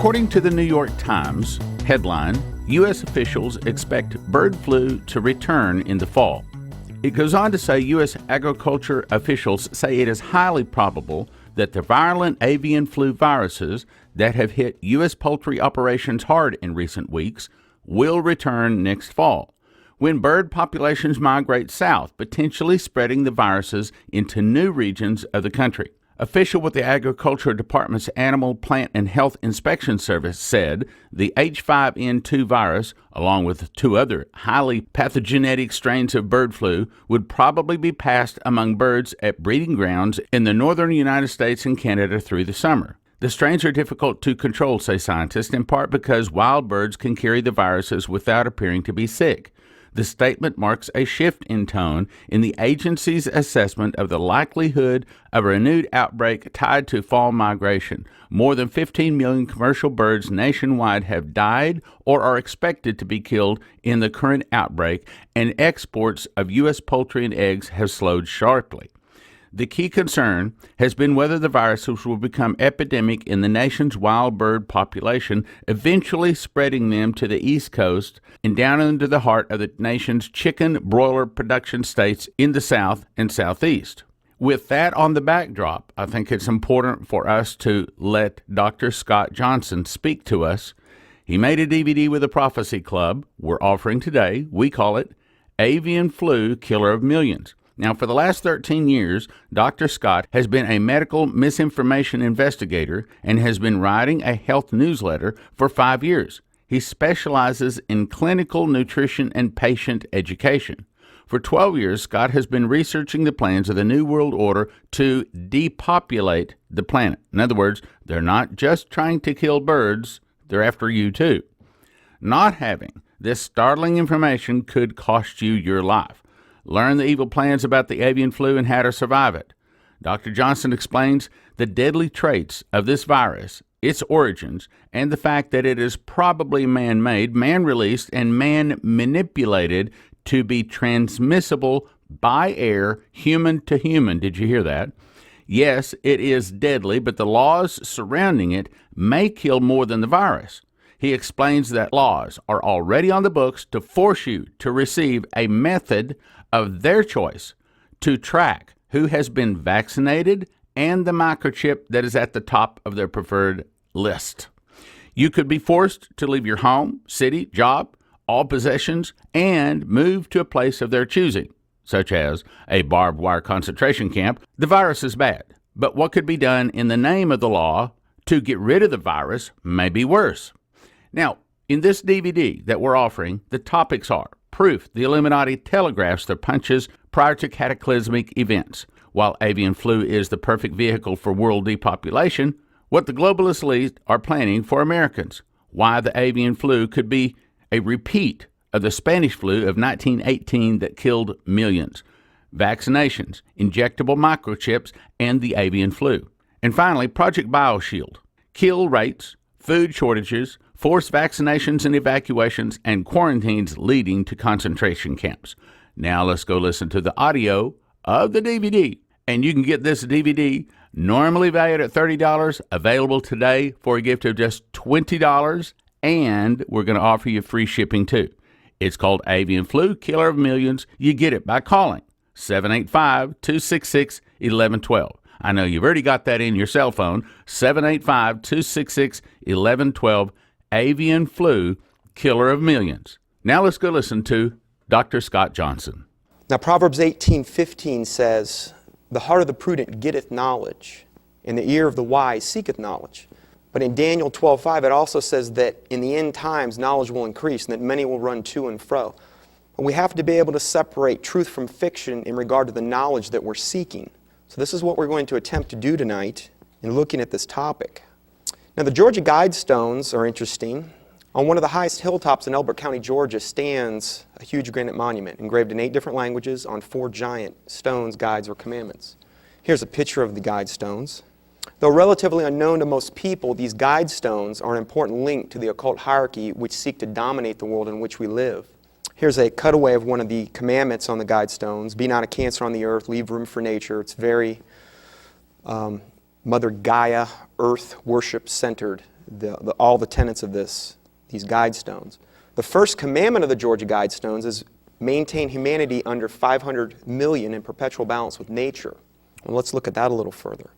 According to the New York Times headline, U.S. officials expect bird flu to return in the fall. It goes on to say U.S. agriculture officials say it is highly probable that the virulent avian flu viruses that have hit U.S. poultry operations hard in recent weeks will return next fall, when bird populations migrate south, potentially spreading the viruses into new regions of the country. Official with the Agriculture Department's Animal, Plant, and Health Inspection Service said the H5N2 virus, along with two other highly pathogenic strains of bird flu, would probably be passed among birds at breeding grounds in the northern United States and Canada through the summer. The strains are difficult to control, say scientists, in part because wild birds can carry the viruses without appearing to be sick. The statement marks a shift in tone in the agency's assessment of the likelihood of a renewed outbreak tied to fall migration. More than 15 million commercial birds nationwide have died or are expected to be killed in the current outbreak, and exports of U.S. poultry and eggs have slowed sharply. The key concern has been whether the viruses will become epidemic in the nation's wild bird population, eventually spreading them to the East Coast and down into the heart of the nation's chicken broiler production states in the South and Southeast. With that on the backdrop, I think it's important for us to let Dr. Scott Johnson speak to us. He made a DVD with the Prophecy Club we're offering today. We call it Avian Flu, Killer of Millions. Now, for the last 13 years, Dr. Scott has been a medical misinformation investigator and has been writing a health newsletter for 5 years. He specializes in clinical nutrition and patient education. For 12 years, Scott has been researching the plans of the New World Order to depopulate the planet. In other words, they're not just trying to kill birds, they're after you too. Not having this startling information could cost you your life. Learn the evil plans about the avian flu and how to survive it. Dr. Johnson explains the deadly traits of this virus, its origins, and the fact that it is probably man-made, man-released, and man-manipulated to be transmissible by air, human to human. Did you hear that? Yes, it is deadly, but the laws surrounding it may kill more than the virus. He explains that laws are already on the books to force you to receive a method of their choice to track who has been vaccinated and the microchip that is at the top of their preferred list. You could be forced to leave your home, city, job, all possessions, and move to a place of their choosing, such as a barbed wire concentration camp. The virus is bad, but what could be done in the name of the law to get rid of the virus may be worse. Now, in this DVD that we're offering, the topics are proof the Illuminati telegraphs their punches prior to cataclysmic events. While avian flu is the perfect vehicle for world depopulation, what the globalist elites are planning for Americans. Why the avian flu could be a repeat of the Spanish flu of 1918 that killed millions. Vaccinations, injectable microchips, and the avian flu. And finally, Project BioShield. Kill rates, food shortages, forced vaccinations and evacuations, and quarantines leading to concentration camps. Now let's go listen to the audio of the DVD. And you can get this DVD, normally valued at $30, available today for a gift of just $20, and we're going to offer you free shipping too. It's called Avian Flu, Killer of Millions. You get it by calling 785-266-1112. I know you've already got that in your cell phone, 785-266-1112. Avian Flu, Killer of Millions. Now let's go listen to Dr. Scott Johnson. Now Proverbs 18:15 says, "The heart of the prudent getteth knowledge, and the ear of the wise seeketh knowledge." But in Daniel 12:5 it also says that in the end times knowledge will increase and that many will run to and fro. But we have to be able to separate truth from fiction in regard to the knowledge that we're seeking. So this is what we're going to attempt to do tonight in looking at this topic. Now the Georgia Guidestones are interesting. On one of the highest hilltops in Elbert County, Georgia, stands a huge granite monument engraved in 8 different languages on 4 giant stones, guides, or commandments. Here's a picture of the Guidestones. Though relatively unknown to most people, these Guidestones are an important link to the occult hierarchy which seek to dominate the world in which we live. Here's a cutaway of one of the commandments on the Guidestones. Be not a cancer on the earth, leave room for nature. It's very Mother Gaia, earth worship centered, all the tenets of these Guidestones. The first commandment of the Georgia Guidestones is maintain humanity under 500 million in perpetual balance with nature. Well, let's look at that a little further.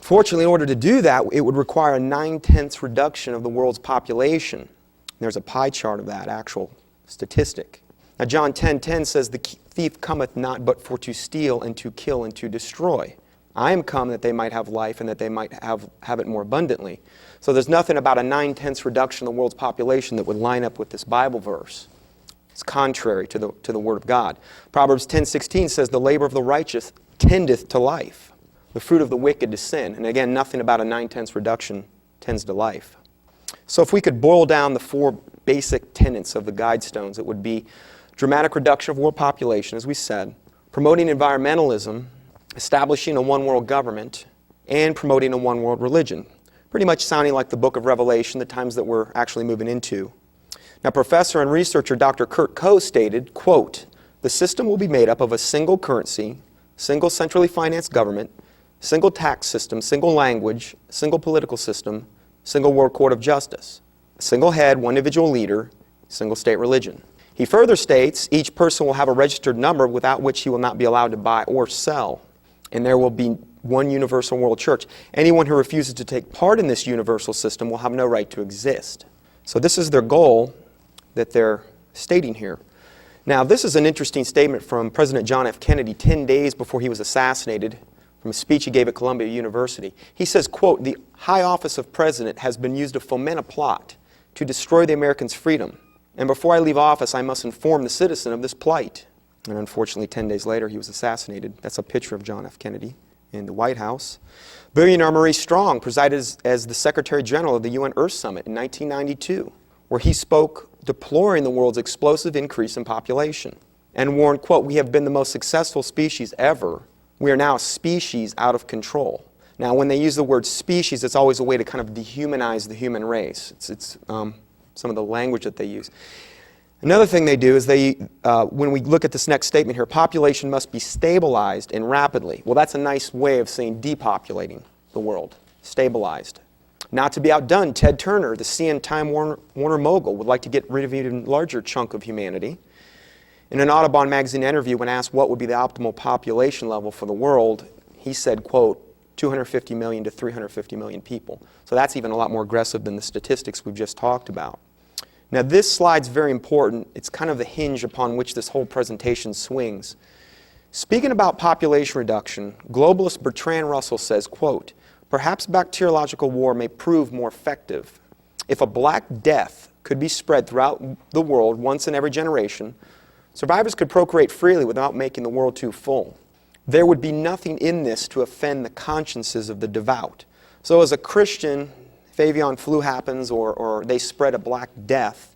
Fortunately, in order to do that, it would require a 9/10 reduction of the world's population. There's a pie chart of that actual statistic. Now, John 10:10 says, "The thief cometh not but for to steal and to kill and to destroy. I am come that they might have life and that they might have it more abundantly." So there's nothing about a 9/10 reduction of the world's population that would line up with this Bible verse. It's contrary to the Word of God. Proverbs 10:16 says, "The labor of the righteous tendeth to life. The fruit of the wicked to sin." And again, nothing about a 9/10 reduction tends to life. So if we could boil down the four basic tenets of the Guidestones, it would be dramatic reduction of world population, as we said, promoting environmentalism, establishing a one-world government, and promoting a one-world religion. Pretty much sounding like the book of Revelation, the times that we're actually moving into. Now, professor and researcher Dr. Kurt Coe stated, quote, "The system will be made up of a single currency, single centrally financed government, single tax system, single language, single political system, single world court of justice, a single head, one individual leader, single state religion." He further states, "Each person will have a registered number without which he will not be allowed to buy or sell. And there will be one universal world church. Anyone who refuses to take part in this universal system will have no right to exist." So this is their goal that they're stating here. Now, this is an interesting statement from President John F. Kennedy 10 days before he was assassinated, from a speech he gave at Columbia University. He says, quote, "The high office of president has been used to foment a plot to destroy the Americans' freedom. And before I leave office, I must inform the citizen of this plight." And unfortunately, 10 days later, he was assassinated. That's a picture of John F. Kennedy in the White House. Billionaire Maurice Strong presided as the Secretary General of the UN Earth Summit in 1992, where he spoke deploring the world's explosive increase in population and warned, quote, "We have been the most successful species ever. We are now a species out of control." Now, when they use the word species, it's always a way to kind of dehumanize the human race. It's some of the language that they use. Another thing they do is when we look at this next statement here, population must be stabilized and rapidly. Well, that's a nice way of saying depopulating the world, stabilized. Not to be outdone, Ted Turner, the CN Time Warner mogul, would like to get rid of an even larger chunk of humanity. In an Audubon magazine interview, when asked what would be the optimal population level for the world, he said, quote, 250 million to 350 million people. So that's even a lot more aggressive than the statistics we've just talked about. Now, this slide's very important. It's kind of the hinge upon which this whole presentation swings. Speaking about population reduction, globalist Bertrand Russell says, quote, "Perhaps bacteriological war may prove more effective. If a Black Death could be spread throughout the world once in every generation, survivors could procreate freely without making the world too full. There would be nothing in this to offend the consciences of the devout." So as a Christian, if avian flu happens or they spread a Black Death,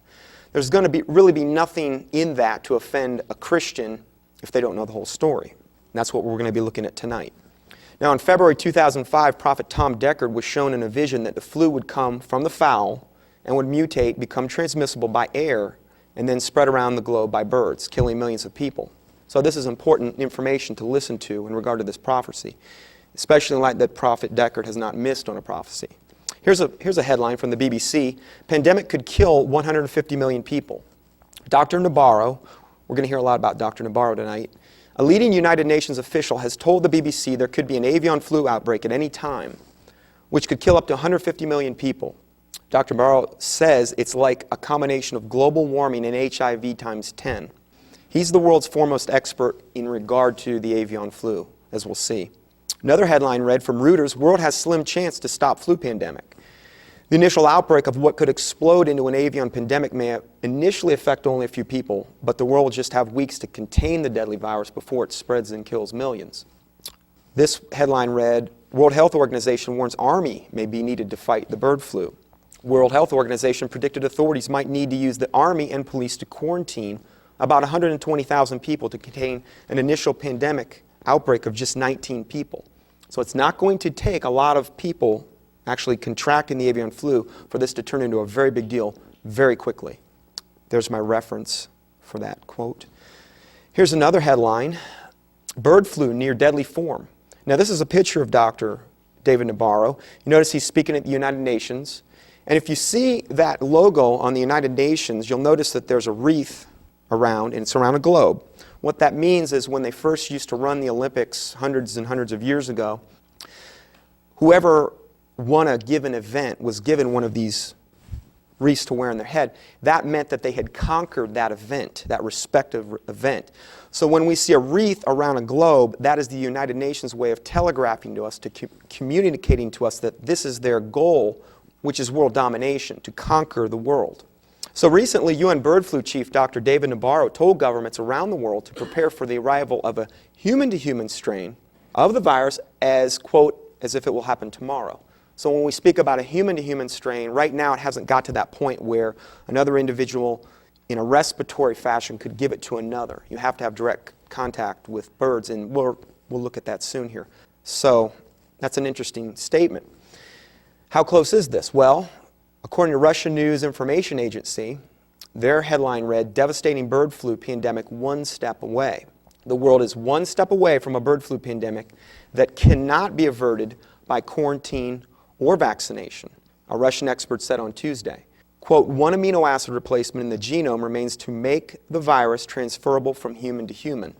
there's going to really be nothing in that to offend a Christian if they don't know the whole story. And that's what we're going to be looking at tonight. Now, in February 2005, Prophet Tom Deckard was shown in a vision that the flu would come from the fowl and would mutate, become transmissible by air, and then spread around the globe by birds, killing millions of people. So this is important information to listen to in regard to this prophecy, especially in light that Prophet Deckard has not missed on a prophecy. Here's a headline from the BBC. "Pandemic could kill 150 million people." Dr. Nabarro, we're going to hear a lot about Dr. Nabarro tonight, a leading United Nations official has told the BBC there could be an avian flu outbreak at any time, which could kill up to 150 million people. Dr. Nabarro says it's like a combination of global warming and HIV times 10. He's the world's foremost expert in regard to the avian flu, as we'll see. Another headline read from Reuters, "World has slim chance to stop flu pandemic." The initial outbreak of what could explode into an avian pandemic may initially affect only a few people, but the world will just have weeks to contain the deadly virus before it spreads and kills millions. This headline read, "World Health Organization warns Army may be needed to fight the bird flu." World Health Organization predicted authorities might need to use the Army and police to quarantine about 120,000 people to contain an initial pandemic outbreak of just 19 people. So it's not going to take a lot of people actually contracting the avian flu for this to turn into a very big deal very quickly. There's my reference for that quote. Here's another headline, "Bird flu near deadly form." Now this is a picture of Dr. David Nabarro. You notice he's speaking at the United Nations. And if you see that logo on the United Nations, you'll notice that there's a wreath around, and it's around a globe. What that means is when they first used to run the Olympics hundreds and hundreds of years ago, whoever won a given event was given one of these wreaths to wear on their head. That meant that they had conquered that event, that respective event. So when we see a wreath around a globe, that is the United Nations way of telegraphing to us, communicating to us that this is their goal, which is world domination, to conquer the world. So recently, UN bird flu chief Dr. David Nabarro told governments around the world to prepare for the arrival of a human-to-human strain of the virus as, quote, as if it will happen tomorrow. So when we speak about a human-to-human strain, right now it hasn't got to that point where another individual in a respiratory fashion could give it to another. You have to have direct contact with birds, and we'll look at that soon here. So that's an interesting statement. How close is this? Well, according to Russian News Information Agency, their headline read, "Devastating bird flu pandemic one step away." The world is one step away from a bird flu pandemic that cannot be averted by quarantine or vaccination, a Russian expert said on Tuesday. Quote, "One amino acid replacement in the genome remains to make the virus transferable from human to human."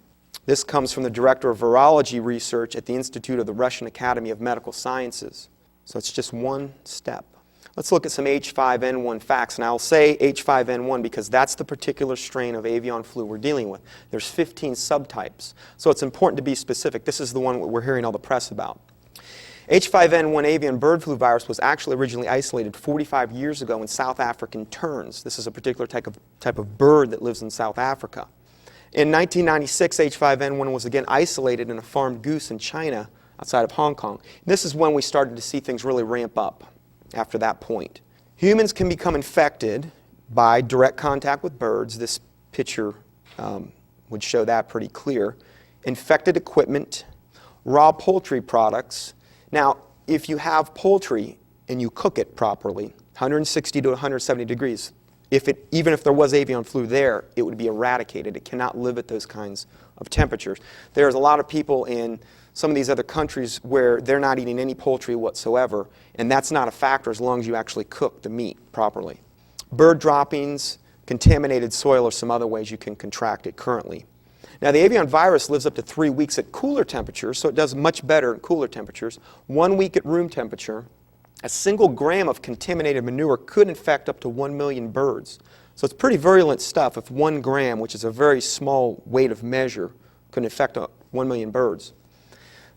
This comes from the director of virology research at the Institute of the Russian Academy of Medical Sciences. So it's just one step. Let's look at some H5N1 facts. And I'll say H5N1 because that's the particular strain of avian flu we're dealing with. There's 15 subtypes. So it's important to be specific. This is the one we're hearing all the press about. H5N1 avian bird flu virus was actually originally isolated 45 years ago in South African terns. This is a particular type of bird that lives in South Africa. In 1996, H5N1 was again isolated in a farmed goose in China outside of Hong Kong. This is when we started to see things really ramp up after that point. Humans can become infected by direct contact with birds. This picture would show that pretty clear. Infected equipment, raw poultry products. Now, if you have poultry and you cook it properly, 160 to 170 degrees, even if there was avian flu there, it would be eradicated. It cannot live at those kinds of temperatures. There's a lot of people in some of these other countries where they're not eating any poultry whatsoever, and that's not a factor as long as you actually cook the meat properly. Bird droppings, contaminated soil, or some other ways you can contract it currently. Now, the avian virus lives up to 3 weeks at cooler temperatures, so it does much better at cooler temperatures. 1 week at room temperature. A single gram of contaminated manure could infect up to 1 million birds. So it's pretty virulent stuff if 1 gram, which is a very small weight of measure, could infect 1 million birds.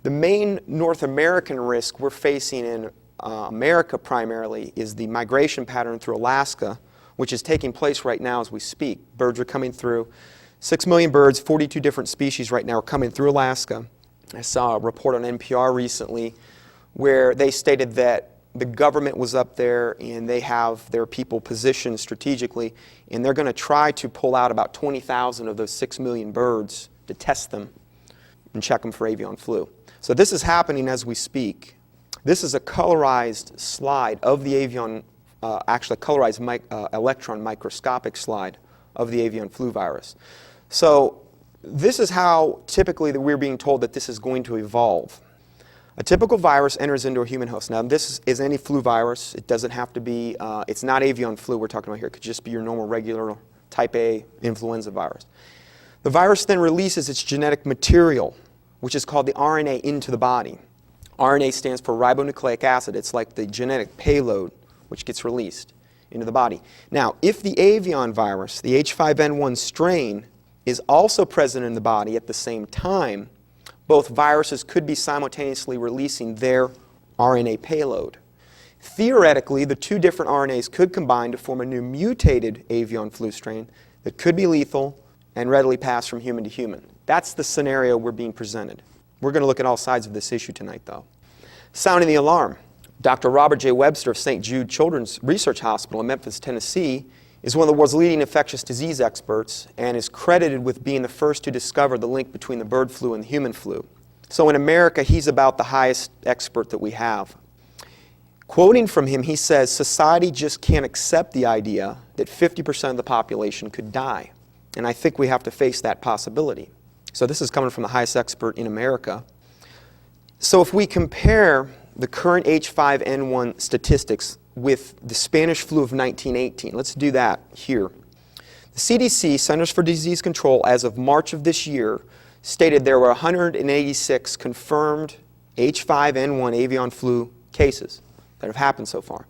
The main North American risk we're facing in America primarily is the migration pattern through Alaska, which is taking place right now as we speak. Birds are coming through. 6 million birds, 42 different species right now are coming through Alaska. I saw a report on NPR recently where they stated that the government was up there and they have their people positioned strategically, and they're going to try to pull out about 20,000 of those 6 million birds to test them and check them for avian flu. So this is happening as we speak. This is a colorized slide of the avian, actually a colorized electron microscopic slide of the avian flu virus. So this is how typically that we're being told that this is going to evolve. A typical virus enters into a human host. Now this is any flu virus. It doesn't have to be, it's not avian flu we're talking about here. It could just be your normal regular type A influenza virus. The virus then releases its genetic material, which is called the RNA, into the body. RNA stands for ribonucleic acid. It's like the genetic payload which gets released into the body. Now, if the avian virus, the H5N1 strain, is also present in the body at the same time, both viruses could be simultaneously releasing their RNA payload. Theoretically, the two different RNAs could combine to form a new mutated avian flu strain that could be lethal and readily pass from human to human. That's the scenario we're being presented. We're going to look at all sides of this issue tonight, though. Sounding the alarm. Dr. Robert J. Webster of St. Jude Children's Research Hospital in Memphis, Tennessee, is one of the world's leading infectious disease experts and is credited with being the first to discover the link between the bird flu and the human flu. So in America, he's about the highest expert that we have. Quoting from him, he says, "Society just can't accept the idea that 50% of the population could die. And I think we have to face that possibility." So this is coming from the highest expert in America. So if we compare the current H5N1 statistics with the Spanish flu of 1918. Let's do that here. The CDC, Centers for Disease Control, as of March of this year, stated there were 186 confirmed H5N1 avian flu cases that have happened so far.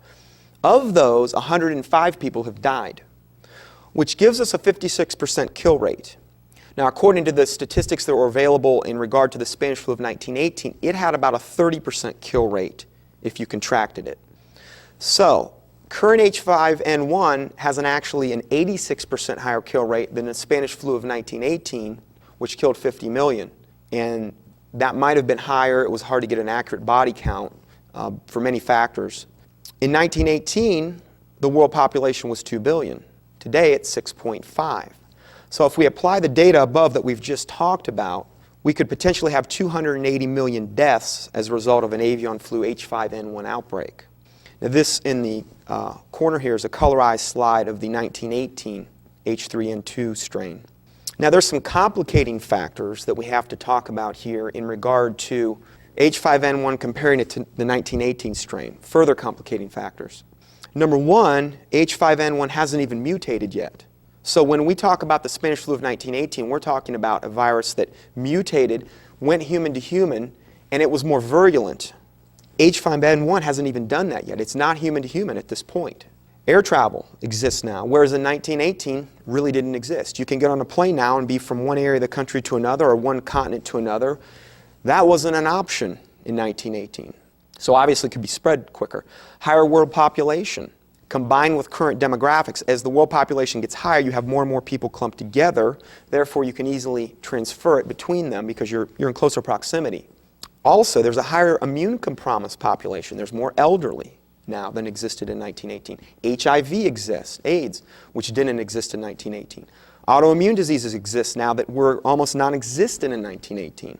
Of those, 105 people have died, which gives us a 56% kill rate. Now, according to the statistics that were available in regard to the Spanish flu of 1918, it had about a 30% kill rate if you contracted it. So, current H5N1 has actually an 86% higher kill rate than the Spanish flu of 1918, which killed 50 million. And that might have been higher. It was hard to get an accurate body count for many factors. In 1918, the world population was 2 billion. Today, it's 6.5. So if we apply the data above that we've just talked about, we could potentially have 280 million deaths as a result of an avian flu H5N1 outbreak. Now this in the corner here is a colorized slide of the 1918 H3N2 strain. Now there's some complicating factors that we have to talk about here in regard to H5N1 comparing it to the 1918 strain. Further complicating factors. Number one, H5N1 hasn't even mutated yet. So when we talk about the Spanish flu of 1918, we're talking about a virus that mutated, went human to human, and it was more virulent. H5N1 hasn't even done that yet. It's not human to human at this point. Air travel exists now, whereas in 1918 really didn't exist. You can get on a plane now and be from one area of the country to another or one continent to another. That wasn't an option in 1918. So obviously it could be spread quicker. Higher world population. Combined with current demographics, as the world population gets higher, you have more and more people clumped together. Therefore, you can easily transfer it between them because you're in closer proximity. Also, there's a higher immune compromised population. There's more elderly now than existed in 1918. HIV exists, AIDS, which didn't exist in 1918. Autoimmune diseases exist now that were almost non-existent in 1918.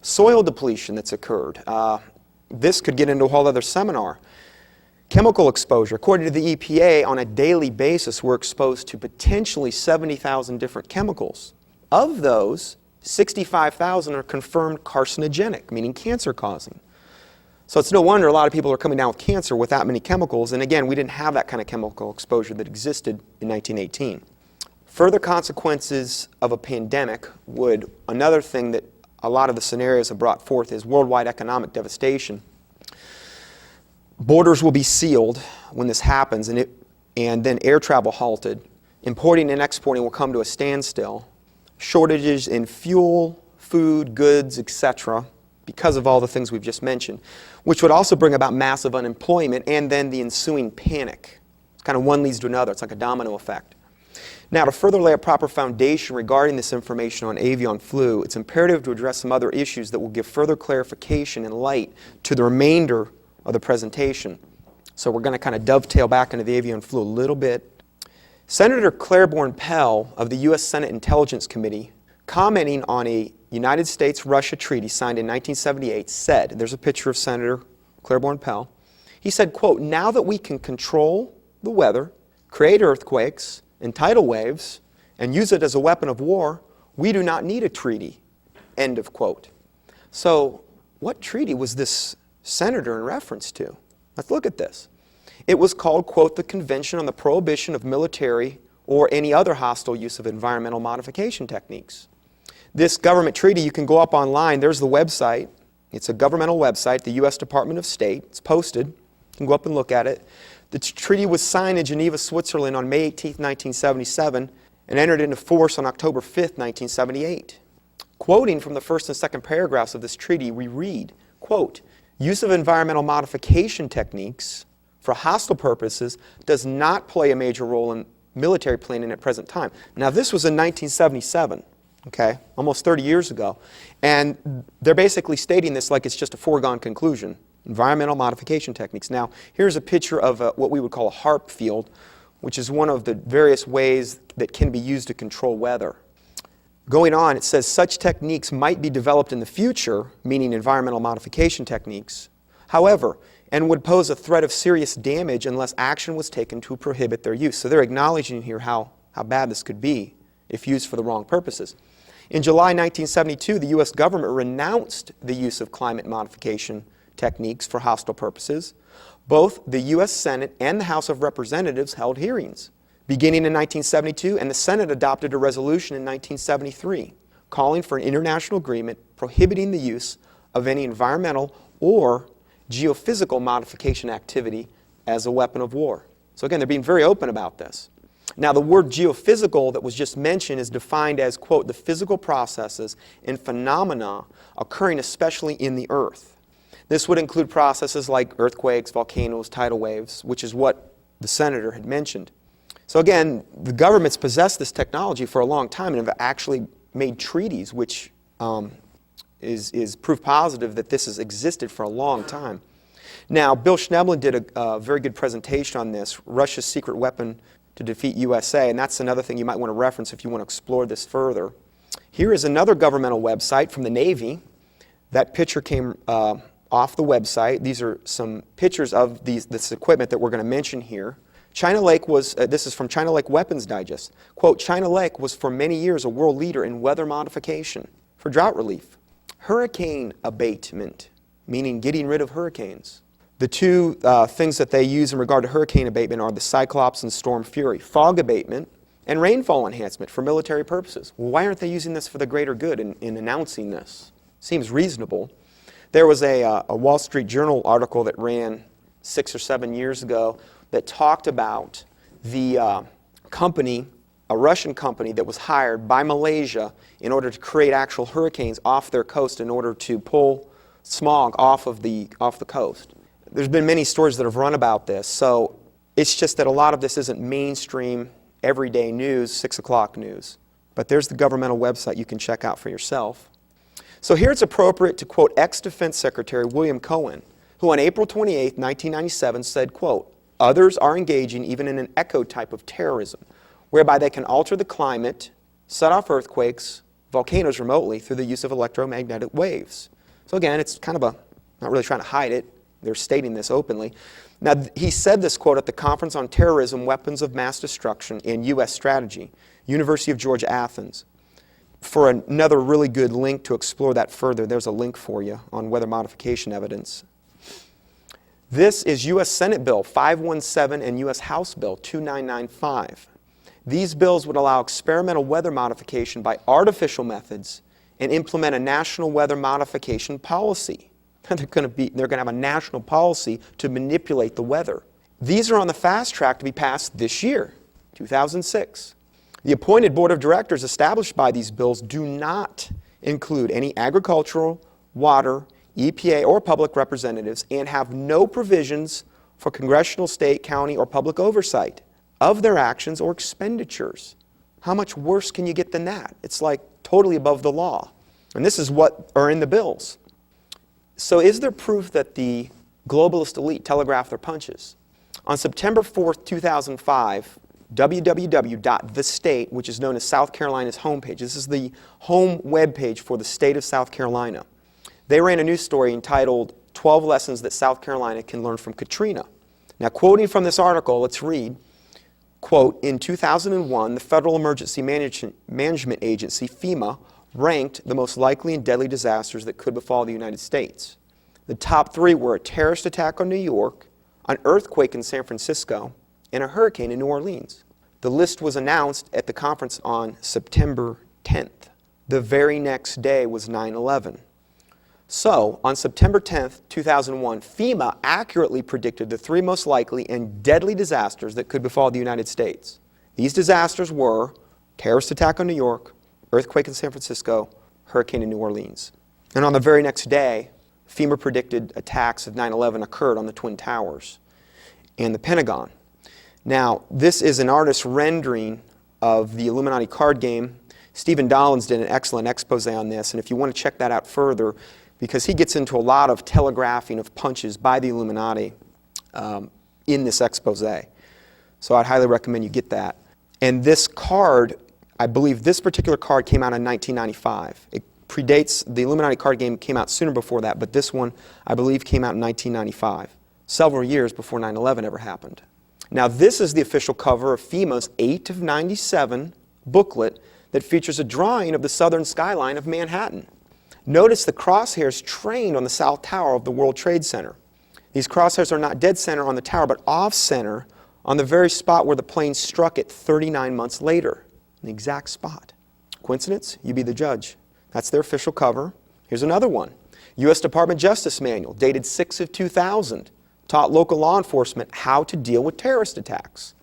Soil depletion that's occurred. This could get into a whole other seminar. Chemical exposure. According to the EPA, on a daily basis, we're exposed to potentially 70,000 different chemicals. Of those, 65,000 are confirmed carcinogenic, meaning cancer-causing. So it's no wonder a lot of people are coming down with cancer with that many chemicals. And again, we didn't have that kind of chemical exposure that existed in 1918. Further consequences of a pandemic would, another thing that a lot of the scenarios have brought forth is worldwide economic devastation. Borders will be sealed when this happens, and then air travel halted. Importing and exporting will come to a standstill. Shortages in fuel, food, goods, etc., because of all the things we've just mentioned, which would also bring about massive unemployment and then the ensuing panic. It's kind of one leads to another. It's like a domino effect. Now, to further lay a proper foundation regarding this information on avian flu, it's imperative to address some other issues that will give further clarification and light to the remainder of the presentation. So we're going to kind of dovetail back into the avian flu a little bit. Senator Claiborne Pell of the U.S. Senate Intelligence Committee, commenting on a United States-Russia treaty signed in 1978, said, there's a picture of Senator Claiborne Pell, he said, quote, "Now that we can control the weather, create earthquakes and tidal waves, and use it as a weapon of war, we do not need a treaty," end of quote. So what treaty was this senator in reference to? Let's look at this. It was called, quote, "The Convention on the Prohibition of Military or any other hostile use of environmental modification techniques." This government treaty, you can go up online. There's the website. It's a governmental website, the U.S. Department of State. It's posted. You can go up and look at it. The treaty was signed in Geneva, Switzerland on May 18, 1977, and entered into force on October 5, 1978. Quoting from the first and second paragraphs of this treaty, we read, quote, "Use of environmental modification techniques for hostile purposes does not play a major role in military planning at present time." Now, this was in 1977, okay, almost 30 years ago. And they're basically stating this like it's just a foregone conclusion. Environmental modification techniques. Now, here's a picture of what we would call a HARP field, which is one of the various ways that can be used to control weather. Going on, it says such techniques might be developed in the future, meaning environmental modification techniques, however, and would pose a threat of serious damage unless action was taken to prohibit their use. So they're acknowledging here how bad this could be if used for the wrong purposes. In July 1972, the U.S. government renounced the use of climate modification techniques for hostile purposes, both the U.S. Senate and the House of Representatives held hearings, beginning in 1972, and the Senate adopted a resolution in 1973 calling for an international agreement prohibiting the use of any environmental or geophysical modification activity as a weapon of war. So again, they're being very open about this. Now, the word geophysical that was just mentioned is defined as, quote, the physical processes and phenomena occurring especially in the earth. This would include processes like earthquakes, volcanoes, tidal waves, which is what the senator had mentioned. So again, the government's possessed this technology for a long time and have actually made treaties, which is proof positive that this has existed for a long time. Now, Bill Schneblin did a very good presentation on this, Russia's secret weapon to defeat USA, and that's another thing you might want to reference if you want to explore this further. Here is another governmental website from the Navy. That picture came off the website. These are some pictures of this equipment that we're going to mention here. China Lake was, this is from China Lake Weapons Digest. Quote, China Lake was for many years a world leader in weather modification for drought relief. Hurricane abatement, meaning getting rid of hurricanes. The two things that they use in regard to hurricane abatement are the Cyclops and Storm Fury. Fog abatement and rainfall enhancement for military purposes. Well, why aren't they using this for the greater good in announcing this? Seems reasonable. There was a Wall Street Journal article that ran 6 or 7 years ago that talked about the company, a Russian company that was hired by Malaysia in order to create actual hurricanes off their coast in order to pull smog off the coast. There's been many stories that have run about this, so it's just that a lot of this isn't mainstream, everyday news, 6 o'clock news. But there's the governmental website you can check out for yourself. So here it's appropriate to quote ex-Defense Secretary William Cohen, who on April 28, 1997 said, quote, others are engaging even in an echo type of terrorism, whereby they can alter the climate, set off earthquakes, volcanoes remotely through the use of electromagnetic waves. So again, it's kind of not really trying to hide it. They're stating this openly. Now, he said this, quote, at the Conference on Terrorism, Weapons of Mass Destruction, and U.S. Strategy, University of Georgia, Athens. For another really good link to explore that further, there's a link for you on weather modification evidence. This is U.S. Senate Bill 517 and U.S. House Bill 2995. These bills would allow experimental weather modification by artificial methods and implement a national weather modification policy. They're going to have a national policy to manipulate the weather. These are on the fast track to be passed this year, 2006. The appointed board of directors established by these bills do not include any agricultural, water, EPA, or public representatives and have no provisions for congressional, state, county, or public oversight of their actions or expenditures. How much worse can you get than that? It's like totally above the law. And this is what are in the bills. So is there proof that the globalist elite telegraphed their punches? On September 4th, 2005, www.thestate, which is known as South Carolina's homepage, this is the home webpage for the state of South Carolina. They ran a news story entitled 12 Lessons That South Carolina Can Learn from Katrina. Now, quoting from this article, let's read, quote, in 2001, the Federal Emergency Management Agency, FEMA, ranked the most likely and deadly disasters that could befall the United States. The top 3 were a terrorist attack on New York, an earthquake in San Francisco, and a hurricane in New Orleans. The list was announced at the conference on September 10th. The very next day was 9/11. So, on September 10th, 2001, FEMA accurately predicted the 3 most likely and deadly disasters that could befall the United States. These disasters were terrorist attack on New York, earthquake in San Francisco, hurricane in New Orleans. And on the very next day, FEMA predicted attacks of 9/11 occurred on the Twin Towers and the Pentagon. Now, this is an artist's rendering of the Illuminati card game. Stephen Dollins did an excellent expose on this, and if you want to check that out further, because he gets into a lot of telegraphing of punches by the Illuminati in this expose. So I'd highly recommend you get that. And this card, I believe this particular card came out in 1995. It predates, the Illuminati card game came out sooner before that, but this one, I believe, came out in 1995, several years before 9/11 ever happened. Now, this is the official cover of FEMA's 8 of 97 booklet that features a drawing of the southern skyline of Manhattan. Notice the crosshairs trained on the south tower of the World Trade Center. These crosshairs are not dead center on the tower, but off center on the very spot where the plane struck it 39 months later. The exact spot. Coincidence? You be the judge. That's their official cover. Here's another one. U.S. Department of Justice Manual, dated 6 of 2000, taught local law enforcement how to deal with terrorist attacks.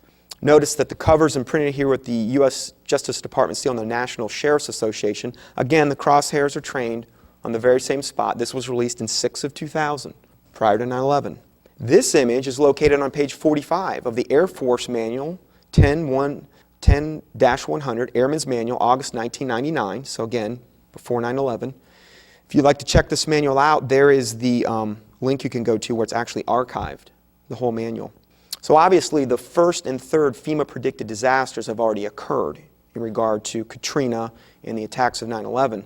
Notice that the cover's imprinted here with the U.S. Justice Department seal and the National Sheriff's Association. Again, the crosshairs are trained on the very same spot. This was released in 6 of 2000, prior to 9/11. This image is located on page 45 of the Air Force Manual 10-100, Airman's Manual, August 1999, so again, before 9/11. If you'd like to check this manual out, there is the link you can go to where it's actually archived, the whole manual. So obviously the first and third FEMA predicted disasters have already occurred in regard to Katrina and the attacks of 9/11.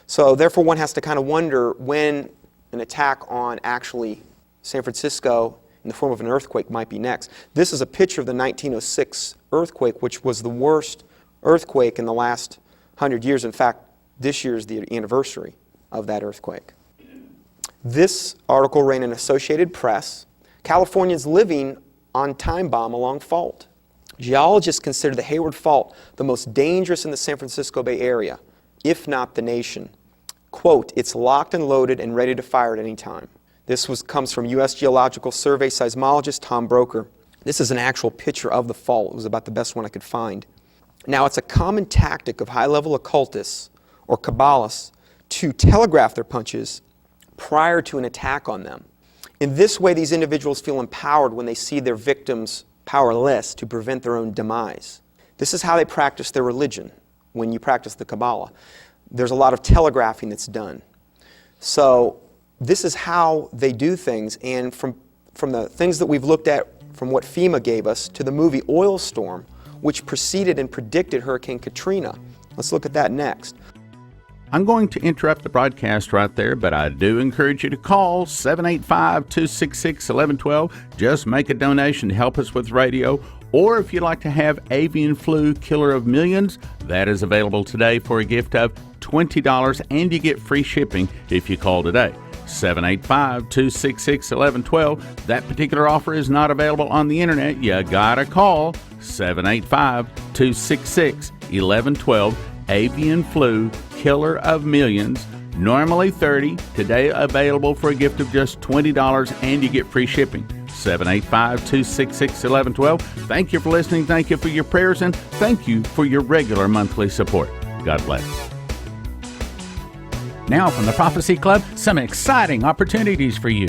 So therefore one has to kind of wonder when an attack on actually San Francisco in the form of an earthquake might be next. This is a picture of the 1906 earthquake, which was the worst earthquake in the last 100 years. In fact, this year is the anniversary of that earthquake. This article ran in Associated Press. Californians living on time bomb along fault. Geologists consider the Hayward Fault the most dangerous in the San Francisco Bay Area, if not the nation. Quote, it's locked and loaded and ready to fire at any time. This comes from U.S. Geological Survey seismologist Tom Broker. This is an actual picture of the fault. It was about the best one I could find. Now, it's a common tactic of high-level occultists or Kabbalists to telegraph their punches prior to an attack on them. In this way, these individuals feel empowered when they see their victims powerless to prevent their own demise. This is how they practice their religion when you practice the Kabbalah. There's a lot of telegraphing that's done. So this is how they do things, and from the things that we've looked at from what FEMA gave us to the movie Oil Storm, which preceded and predicted Hurricane Katrina. Let's look at that next. I'm going to interrupt the broadcast right there, but I do encourage you to call 785-266-1112. Just make a donation to help us with radio. Or if you'd like to have Avian Flu Killer of Millions, that is available today for a gift of $20, and you get free shipping if you call today. 785-266-1112. That particular offer is not available on the internet. You gotta call 785-266-1112. Avian Flu Killer of Millions, normally $30, today available for a gift of just $20, and you get free shipping. 785-266-1112. Thank you for listening. Thank you for your prayers, and thank you for your regular monthly support. God bless. Now from the Prophecy Club, some exciting opportunities for you.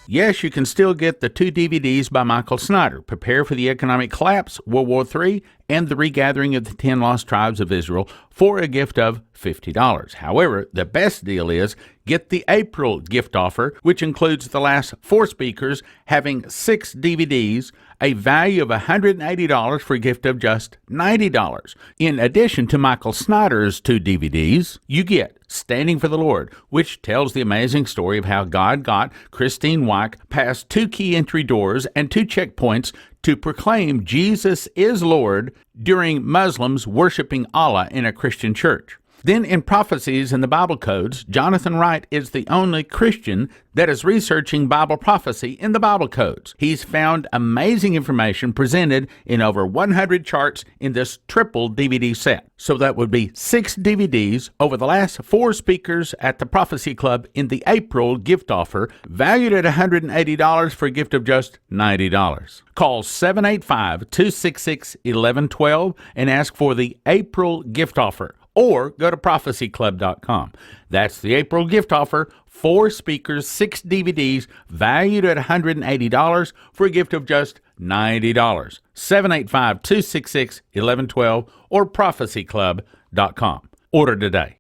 Yes, you can still get the 2 DVDs by Michael Snyder, Prepare for the Economic Collapse, World War III, and The Regathering of the 10 Lost Tribes of Israel, for a gift of $50. However, the best deal is get the April gift offer, which includes the last 4 speakers having 6 DVDs, a value of $180 for a gift of just $90. In addition to Michael Snyder's 2 DVDs, you get Standing for the Lord, which tells the amazing story of how God got Christine Weick past 2 key entry doors and 2 checkpoints to proclaim Jesus is Lord during Muslims worshiping Allah in a Christian church. Then in Prophecies and the Bible Codes, Jonathan Wright is the only Christian that is researching Bible prophecy in the Bible Codes. He's found amazing information presented in over 100 charts in this triple DVD set. So that would be 6 DVDs over the last 4 speakers at the Prophecy Club in the April gift offer, valued at $180 for a gift of just $90. Call 785-266-1112 and ask for the April gift offer, or go to prophecyclub.com. That's the April gift offer, 4 speakers, 6 DVDs, valued at $180 for a gift of just $90. 785-266-1112 or prophecyclub.com. Order today.